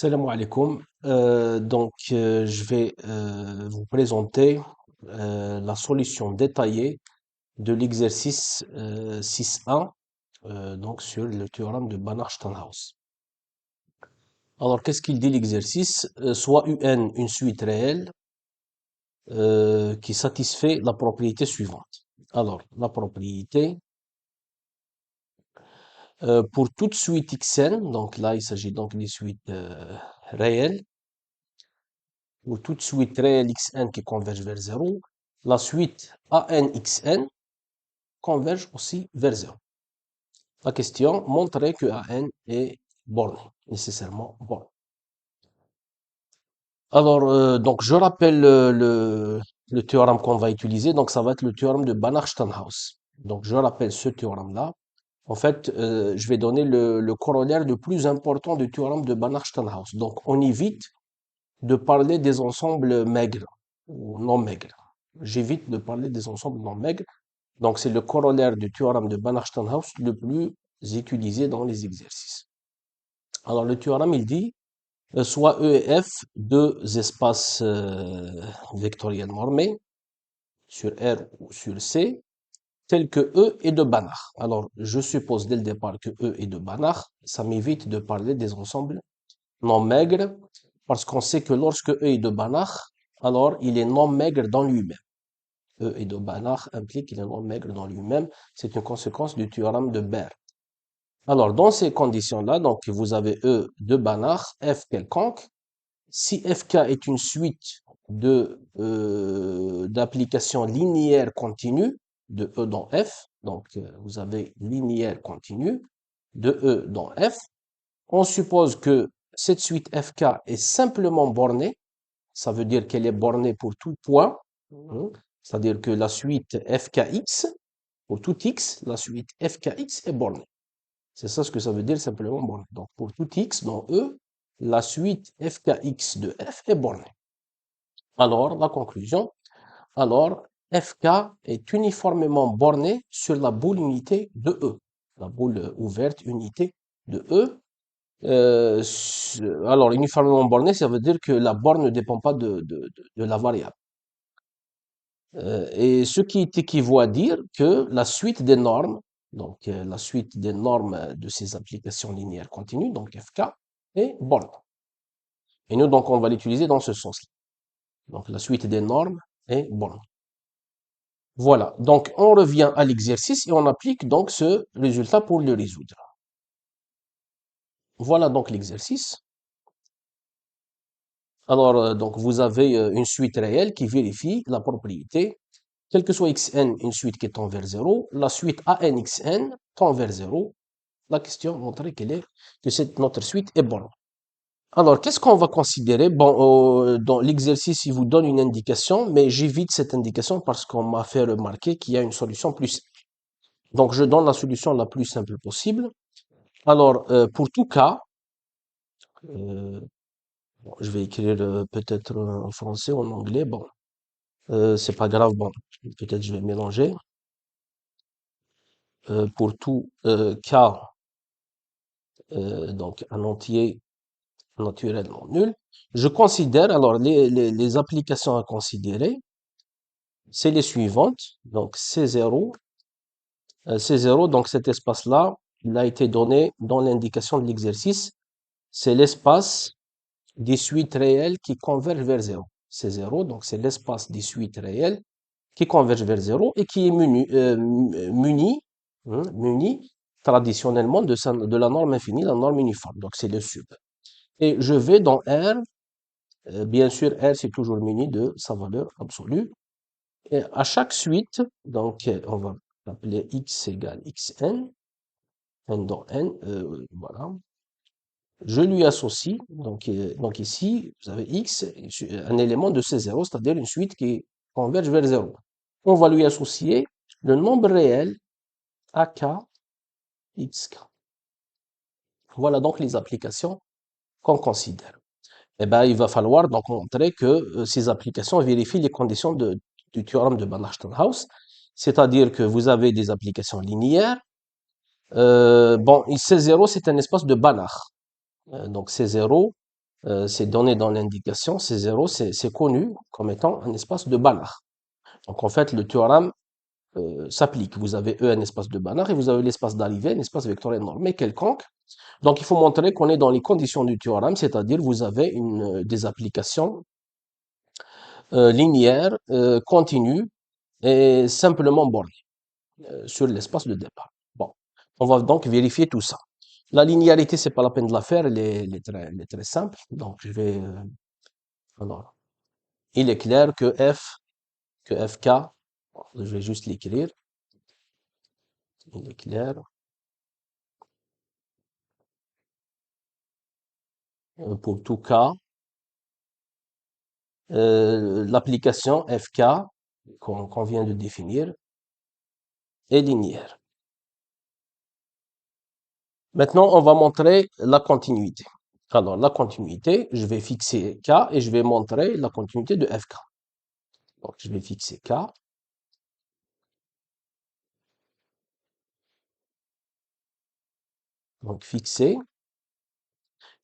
Salam alaikum. Je vais vous présenter la solution détaillée de l'exercice 6a, donc sur le théorème de Banach-Steinhaus. Alors, qu'est-ce qu'il dit l'exercice? Soit UN une suite réelle qui satisfait la propriété suivante. Alors, la propriété, pour toute suite Xn, donc là il s'agit donc des suites réelles, pour toute suite réelle Xn qui converge vers 0, la suite ANXN converge aussi vers 0. La question, montrer que AN est borné, nécessairement borné. Alors, donc je rappelle le théorème qu'on va utiliser, donc ça va être le théorème de Banach-Steinhaus. Donc je rappelle ce théorème-là. En fait, je vais donner le corollaire le plus important du théorème de Banach-Steinhaus. Donc on évite de parler des ensembles maigres ou non maigres. J'évite de parler des ensembles non maigres. Donc, c'est le corollaire du théorème de Banach-Steinhaus le plus utilisé dans les exercices. Alors, le théorème, il dit, soit E et F, deux espaces vectoriels normés sur R ou sur C, tels que E est de Banach. Alors, je suppose dès le départ que E est de Banach. Ça m'évite de parler des ensembles non maigre, parce qu'on sait que lorsque E est de Banach, alors il est non maigre dans lui-même. E est de Banach implique qu'il est non maigre dans lui-même. C'est une conséquence du théorème de Baire. Alors, dans ces conditions-là, donc vous avez E de Banach, F quelconque. Si Fk est une suite d'applications linéaires continues de E dans F, donc vous avez linéaire continue de E dans F, on suppose que cette suite Fk est simplement bornée, ça veut dire qu'elle est bornée pour tout point, c'est-à-dire que la suite Fkx, pour tout x, la suite Fkx est bornée. C'est ça ce que ça veut dire simplement bornée. Donc pour tout x dans E, la suite Fkx de F est bornée. Alors, la conclusion, alors Fk est uniformément borné sur la boule unité de E, la boule ouverte unité de E. Alors, uniformément borné, ça veut dire que la borne ne dépend pas de la variable. Et ce qui équivaut à dire que la suite des normes, donc la suite des normes de ces applications linéaires continues, donc Fk, est borne. Et nous, donc, on va l'utiliser dans ce sens-là. Donc, la suite des normes est borne. Voilà. Donc, on revient à l'exercice et on applique donc ce résultat pour le résoudre. Voilà donc l'exercice. Alors, donc, vous avez une suite réelle qui vérifie la propriété. Quel que soit xn, une suite qui tend vers 0, la suite anxn tend vers 0. La question montrer que notre suite est borne. Alors, qu'est-ce qu'on va considérer? Bon, dans l'exercice, il vous donne une indication, mais j'évite cette indication parce qu'on m'a fait remarquer qu'il y a une solution plus simple. Donc, je donne la solution la plus simple possible. Alors, pour tout cas, euh, bon, je vais écrire peut-être en français ou en anglais. Bon, c'est pas grave. Bon, peut-être je vais mélanger. Pour tout cas, donc un entier naturellement nul, je considère, alors les applications à considérer, c'est les suivantes. Donc C0, C0, donc cet espace-là, il a été donné dans l'indication de l'exercice, c'est l'espace des suites réelles qui convergent vers 0. C0, donc c'est l'espace des suites réelles qui convergent vers 0 et qui est muni traditionnellement de la norme infinie, la norme uniforme. Donc c'est le sub. Et je vais dans R, bien sûr R c'est toujours muni de sa valeur absolue. Et à chaque suite, donc on va appeler x égale xn, n dans n, voilà. Je lui associe, donc ici, vous avez x, un élément de C0, c'est-à-dire une suite qui converge vers 0. On va lui associer le nombre réel AK, XK. Voilà donc les applications qu'on considère. Eh ben, il va falloir donc montrer que ces applications vérifient les conditions du théorème de Banach-Steinhaus, c'est-à-dire que vous avez des applications linéaires. Bon, C0, c'est un espace de Banach. Donc C0, c'est donné dans l'indication, c'est 0, c'est connu comme étant un espace de Banach. Donc en fait, le théorème s'applique. Vous avez E un espace de Banach et vous avez l'espace d'arrivée, un espace vectoriel normé quelconque. Donc il faut montrer qu'on est dans les conditions du théorème, c'est-à-dire vous avez des applications linéaires, continues et simplement bornées sur l'espace de départ. Bon, on va donc vérifier tout ça. La linéarité, c'est pas la peine de la faire, elle est très simple. Donc je vais alors, il est clair que fk, bon, je vais juste l'écrire. Il est clair pour tout cas, l'application fk qu'on vient de définir est linéaire. Maintenant, on va montrer la continuité. Alors, la continuité, je vais fixer K et je vais montrer la continuité de FK. Donc, je vais fixer K. Donc, fixer.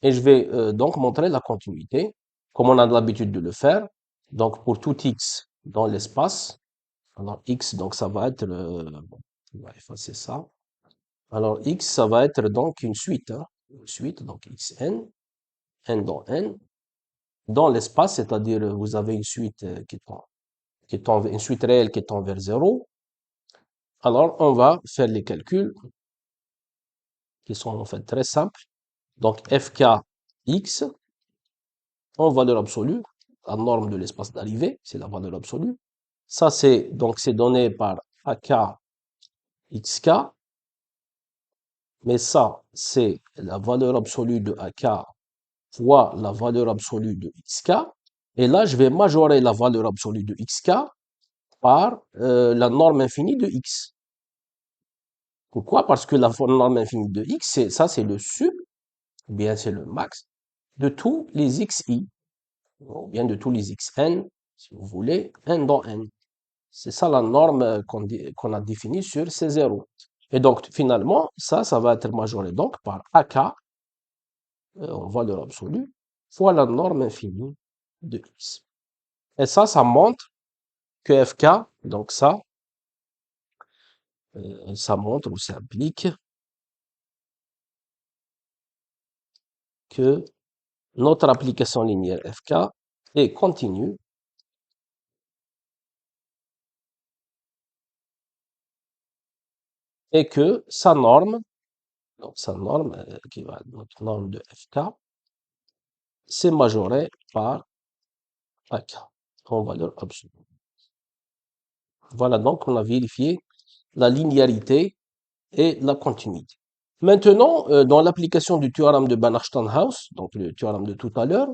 Et je vais donc montrer la continuité, comme on a l'habitude de le faire. Donc, pour tout X dans l'espace, alors X, donc ça va être, bon, on va effacer ça. Alors, X, ça va être donc une suite, hein, une suite, donc Xn, n dans n, dans l'espace, c'est-à-dire vous avez une suite une suite réelle qui tend vers 0. Alors, on va faire les calculs qui sont en fait très simples. Donc, fkx en valeur absolue, la norme de l'espace d'arrivée, c'est la valeur absolue. Ça, c'est donné par ak xk, mais ça, c'est la valeur absolue de ak fois la valeur absolue de xk. Et là, je vais majorer la valeur absolue de xk par la norme infinie de x. Pourquoi? Parce que la norme infinie de x, ça, c'est le sub, ou bien c'est le max de tous les xi, ou bien de tous les xn, si vous voulez, n dans n. C'est ça la norme qu'on a définie sur ces zéros. Et donc, finalement, ça va être majoré donc par ak, en valeur absolue, fois la norme infinie de x. Et ça montre que fk, donc ça montre ou ça implique que notre application linéaire fk est continue et que sa norme, donc sa norme, qui va notre norme de fk, c'est majoré par ak en valeur absolue. Voilà, donc on a vérifié la linéarité et la continuité. Maintenant, dans l'application du théorème de Banach-Steinhaus, donc le théorème de tout à l'heure,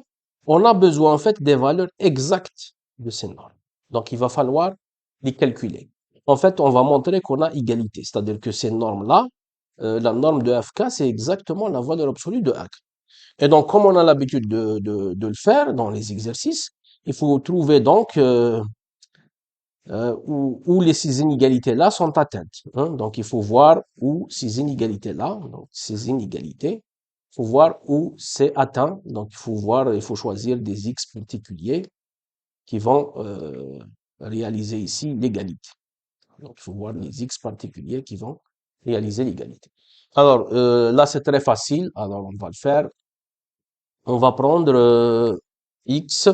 on a besoin en fait des valeurs exactes de ces normes. Donc il va falloir les calculer. En fait, on va montrer qu'on a égalité, c'est-à-dire que ces normes-là, la norme de fk, c'est exactement la valeur absolue de ak. Et donc, comme on a l'habitude de le faire dans les exercices, il faut trouver donc où les ces inégalités-là sont atteintes, hein. Donc, il faut voir où ces inégalités-là, donc ces inégalités, il faut voir où c'est atteint. Donc, il faut choisir des x particuliers qui vont réaliser ici l'égalité. Donc, il faut voir les x particuliers qui vont réaliser l'égalité. Alors, là, c'est très facile. Alors, on va le faire. On va prendre x,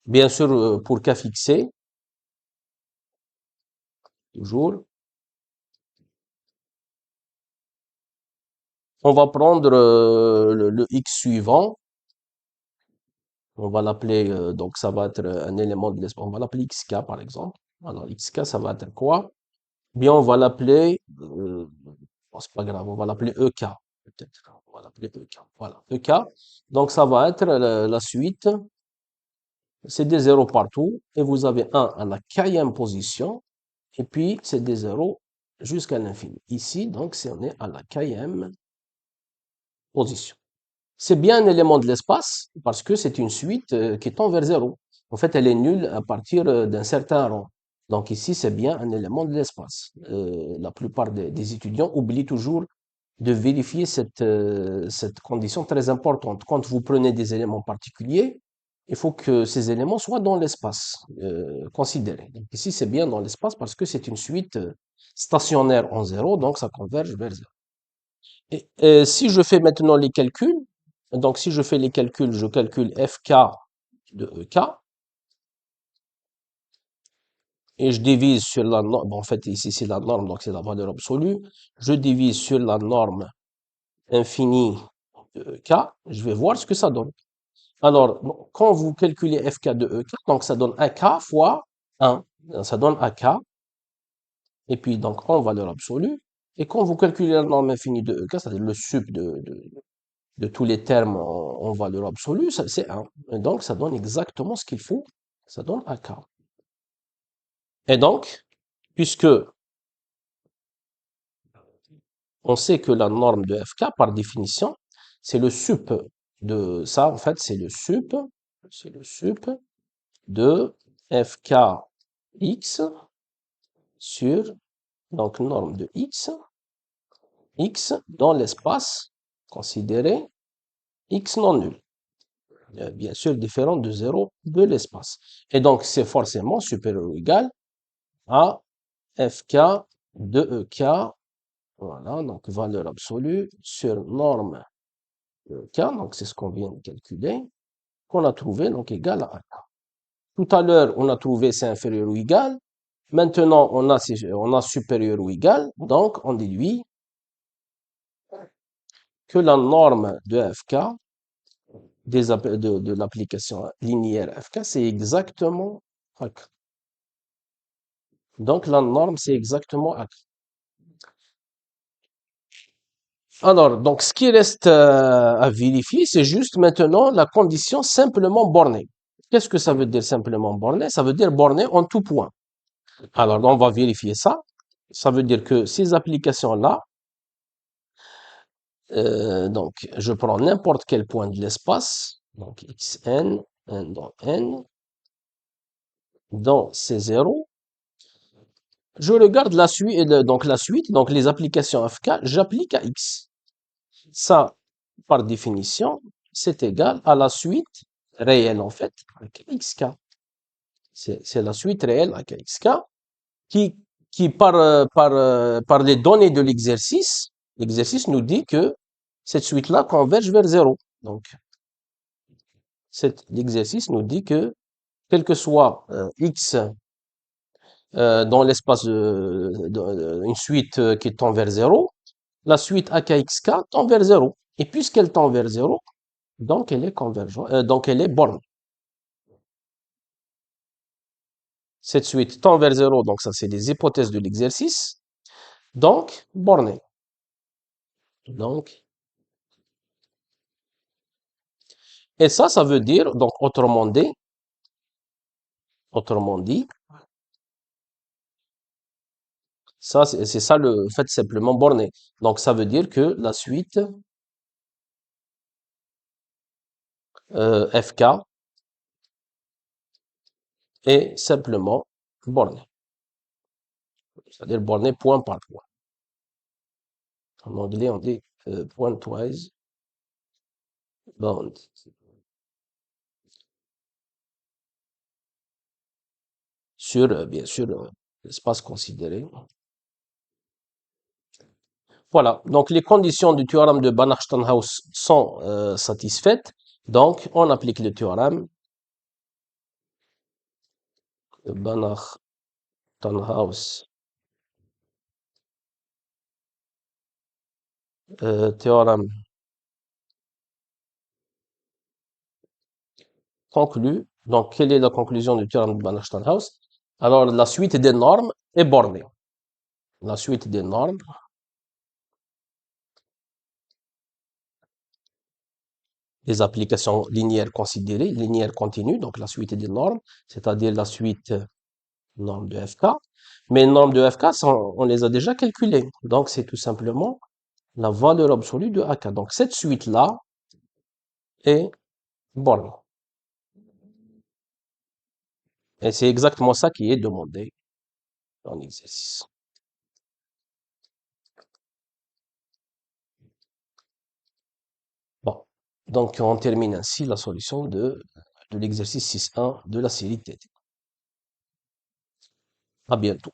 bien sûr, pour k fixé, toujours. On va prendre le x suivant. On va l'appeler, donc ça va être un élément de l'espace. On va l'appeler xk, par exemple. Alors, xk, ça va être quoi? Bien, on va l'appeler, bon, c'est pas grave, on va l'appeler ek, peut-être. On va l'appeler ek. Voilà, ek. Donc, ça va être la suite. C'est des zéros partout. Et vous avez un à la kème position. Et puis, c'est des zéros jusqu'à l'infini. Ici, donc, on est à la kème position. C'est bien un élément de l'espace parce que c'est une suite qui tend vers zéro. En fait, elle est nulle à partir d'un certain rang. Donc ici, c'est bien un élément de l'espace. La plupart des étudiants oublient toujours de vérifier cette condition très importante. Quand vous prenez des éléments particuliers, il faut que ces éléments soient dans l'espace considéré. Donc ici, c'est bien dans l'espace parce que c'est une suite stationnaire en zéro, donc ça converge vers zéro. Et si je fais maintenant les calculs, donc si je fais les calculs, je calcule fk de ek, et je divise sur la norme, en fait ici c'est la norme, donc c'est la valeur absolue, je divise sur la norme infinie de ek, je vais voir ce que ça donne. Alors, quand vous calculez fk de ek, donc ça donne ak fois 1, ça donne ak, et puis donc en valeur absolue, et quand vous calculez la norme infinie de ek, c'est-à-dire le sup de tous les termes en valeur absolue, c'est 1. Et donc ça donne exactement ce qu'il faut, ça donne ak. Et donc, puisque on sait que la norme de fk, par définition, c'est le sup de ça, en fait, c'est le sup de fkx sur, donc, norme de x dans l'espace considéré x non nul. Bien sûr, différent de 0 de l'espace. Et donc, c'est forcément supérieur ou égal à fk de ek, voilà, donc valeur absolue sur norme k, donc c'est ce qu'on vient de calculer, qu'on a trouvé, donc égal à 1. Tout à l'heure, on a trouvé c'est inférieur ou égal. Maintenant, on a supérieur ou égal, donc on déduit que la norme de fk, de l'application linéaire fk, c'est exactement ak. Donc la norme, c'est exactement ak. Alors, donc ce qui reste à vérifier, c'est juste maintenant la condition simplement bornée. Qu'est-ce que ça veut dire simplement bornée? Ça veut dire bornée en tout point. Alors, on va vérifier ça. Ça veut dire que ces applications-là, donc je prends n'importe quel point de l'espace, donc xn, n dans n, dans C0, je regarde la suite, donc les applications FK, j'applique à x. Ça, par définition, c'est égal à la suite réelle, en fait, avec xk. C'est la suite réelle avec xk qui, par les données de l'exercice nous dit que cette suite-là converge vers zéro. Donc, l'exercice nous dit que, quel que soit x dans l'espace une suite qui tend vers zéro, la suite AKXK tend vers zéro. Et puisqu'elle tend vers zéro, donc elle est convergente, donc elle est bornée. Cette suite tend vers zéro, donc ça c'est des hypothèses de l'exercice, donc bornée. Donc, et ça veut dire, donc autrement dit, ça c'est ça le fait simplement borné. Donc ça veut dire que la suite FK est simplement bornée. C'est-à-dire bornée point par point. En anglais, on dit pointwise bound. Sur, bien sûr, l'espace considéré. Voilà. Donc, les conditions du théorème de Banach-Steinhaus sont satisfaites. Donc, on applique le théorème de Banach-Steinhaus. Théorème conclu. Donc, quelle est la conclusion du théorème de Banach-Steinhaus? Alors, la suite des normes est bornée. La suite des normes des applications linéaires considérées, linéaires continues, donc la suite des normes, c'est-à-dire la suite norme de FK. Mais les normes de FK, on les a déjà calculées. Donc, c'est tout simplement la valeur absolue de AK. Donc, cette suite-là est bornée. Et c'est exactement ça qui est demandé dans l'exercice. Donc, on termine ainsi la solution de l'exercice 6.1 de la série TT. À bientôt.